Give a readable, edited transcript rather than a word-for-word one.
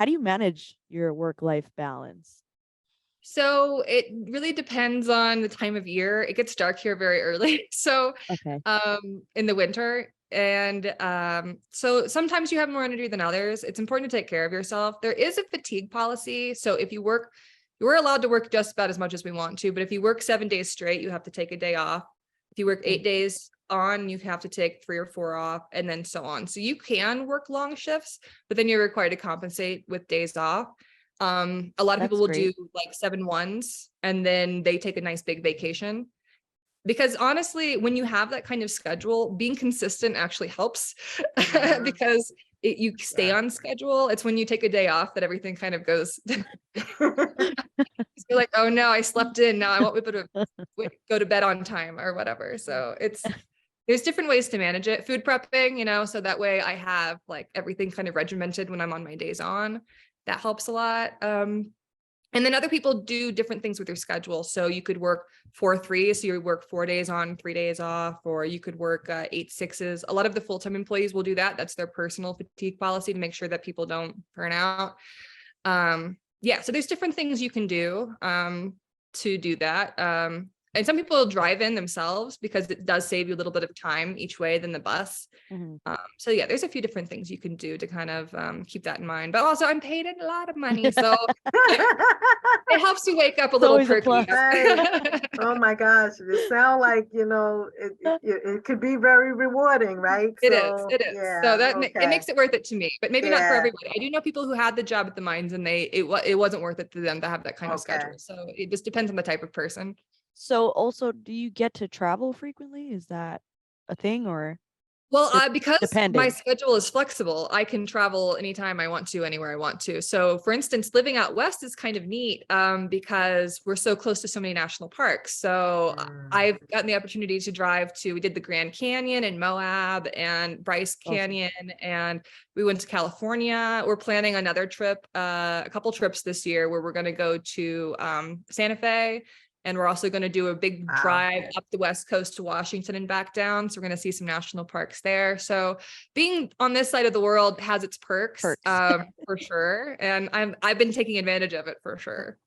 how do you manage your work-life balance? So it really depends on the time of year. It gets dark here very early. So Okay. in the winter. And so sometimes you have more energy than others. It's important to take care of yourself. There is a fatigue policy. So if you work, you're allowed to work just about as much as we want to, but if you work 7 days straight, you have to take a day off. If you work Okay. 8 days on, you have to take 3 or 4 off, and then so on. So you can work long shifts, but then you're required to compensate with days off. A lot of people That's will do great. like 7-1s and then they take a nice big vacation. Because honestly, when you have that kind of schedule, being consistent actually helps Mhm. because you stay Yeah. on schedule. It's when you take a day off that everything kind of goes. You're like, oh no, I slept in. Now I won't be able to go to bed on time or whatever. So there's different ways to manage it. Food prepping, so that way I have like everything kind of regimented when I'm on my days on. That helps a lot. And then other people do different things with their schedule. So you could work 4-3, so you work 4 days on, 3 days off, or you could work 8-6s. A lot of the full-time employees will do that. That's their personal fatigue policy to make sure that people don't burn out. Yeah, so there's different things you can do to do that. And some people drive in themselves because it does save you a little bit of time each way than the bus. Mhm. So yeah, there's a few different things you can do to kind of keep that in mind. But also, I'm paid a lot of money, so it helps you wake up a It's little always a perky. plus. Right. Oh my gosh, it sounds like, it could be very rewarding, right? It is. So It is. So yeah, it okay. makes it worth it to me, but maybe not for Yeah, everybody. I do know people who had the job at the mines and it wasn't worth it to them to have that kind of okay. schedule. So it just depends on the type of person. So also, do you get to travel frequently? Is that a thing or Well, de because my depending? schedule is flexible, I can travel anytime I want to, anywhere I want to. So, for instance, living out west is kind of neat because we're so close to so many national parks. So, Mm. I've gotten the opportunity to drive to, we did the Grand Canyon in Moab and Bryce Awesome. Canyon, and we went to California. We're planning another trip, a couple trips this year where we're going to go to Santa Fe. And we're also going to do a big Wow. drive up the West Coast to Washington and back down. So we're going to see some national parks there. So being on this side of the world has its perks, Perks. for sure. And I've been taking advantage of it for sure.